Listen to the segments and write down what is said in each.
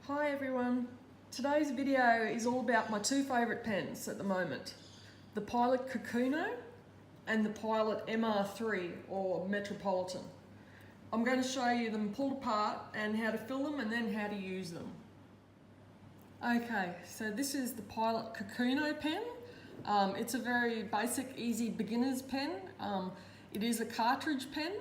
Hi everyone. Today's video is all about my two favourite pens at the moment. The Pilot Kakuno and the Pilot MR3 or Metropolitan. I'm going to show you them pulled apart and how to fill them and then how to use them. Okay, so this is the Pilot Kakuno pen. It's a very basic, easy beginner's pen. It is a cartridge pen.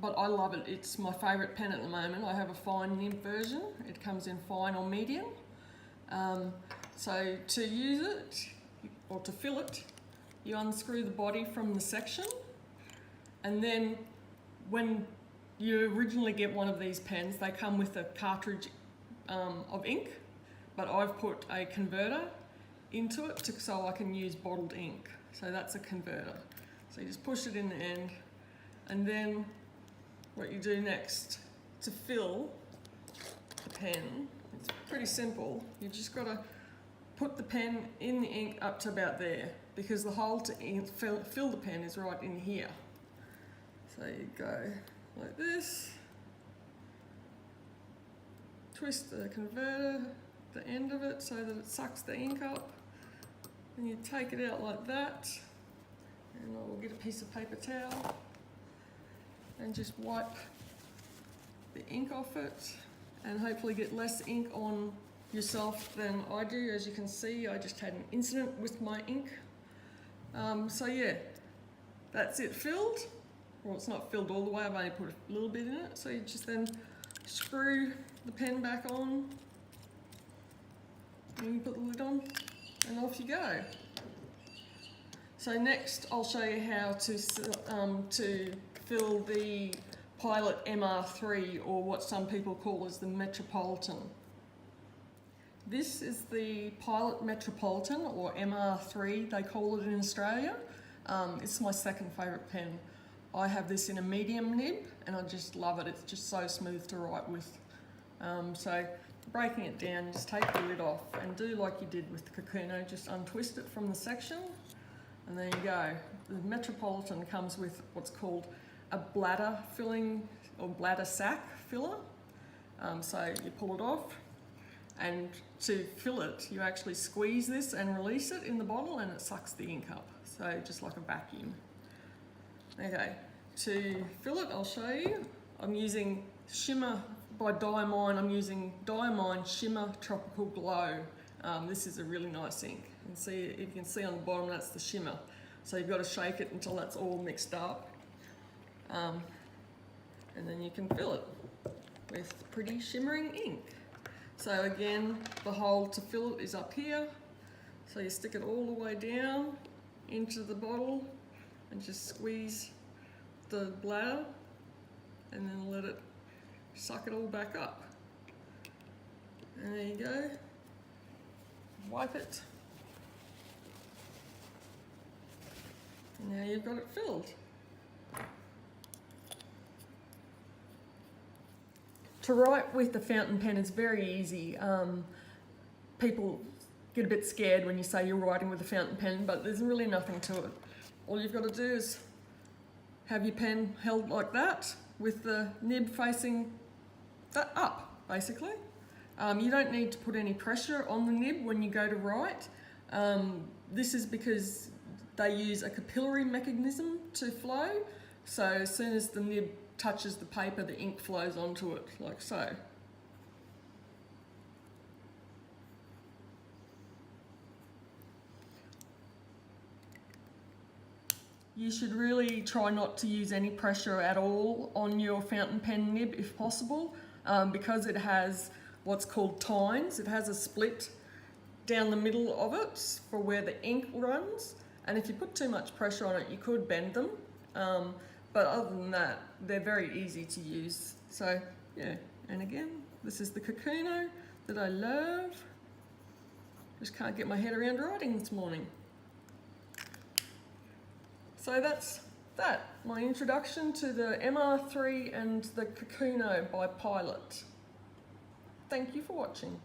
But I love it. It's my favourite pen at the moment. I have a fine nib version. It comes in fine or medium. So to use it, or to fill it, you unscrew the body from the section, and then when you originally get one of these pens, they come with a cartridge of ink, but I've put a converter into it so I can use bottled ink. So that's a converter. So you just push it in the end, and then what you do next to fill the pen, it's pretty simple. You've just got to put the pen in the ink up to about there, because the hole to fill the pen is right in here. So you go like this, twist the converter, the end of it, so that it sucks the ink up, and you take it out like that, and I will get a piece of paper towel and just wipe the ink off it, and hopefully get less ink on yourself than I do. As you can see, I just had an incident with my ink. So yeah, that's it filled. Well, it's not filled all the way, I've only put a little bit in it. So you just then screw the pen back on, and you put the lid on, and off you go. So next I'll show you how to fill the Pilot MR3, or what some people call as the Metropolitan. This is the Pilot Metropolitan, or MR3 they call it in Australia. It's my second favourite pen. I have this in a medium nib and I just love it. It's just so smooth to write with. So breaking it down, just take the lid off and do like you did with the Kakuno, just untwist it from the section, and there you go. The Metropolitan comes with what's called a bladder filling, or bladder sac filler. So you pull it off, and to fill it you actually squeeze this and release it in the bottle, and it sucks the ink up, so just like a vacuum. Okay, to fill it I'll show you. I'm using Shimmer by Diamine. I'm using Diamine Shimmer Tropical Glow. This is a really nice ink. You can see on the bottom, that's the shimmer. So you've got to shake it until that's all mixed up. And then you can fill it with pretty shimmering ink. So again, the hole to fill it is up here. So you stick it all the way down into the bottle and just squeeze the bladder, and then let it suck it all back up. And there you go. Wipe it. And now you've got it filled. To write with the fountain pen is very easy. People get a bit scared when you say you're writing with a fountain pen, but there's really nothing to it. All you've got to do is have your pen held like that, with the nib facing that up, basically. You don't need to put any pressure on the nib when you go to write. This is because they use a capillary mechanism to flow, so as soon as the nib touches the paper, the ink flows onto it, like so. You should really try not to use any pressure at all on your fountain pen nib if possible, because it has what's called tines. It has a split down the middle of it for where the ink runs, and if you put too much pressure on it you could bend them. But other than that, they're very easy to use. So yeah, and again, this is the Kakuno that I love. Just can't get my head around writing this morning. So that's that, my introduction to the MR3 and the Kakuno by Pilot. Thank you for watching.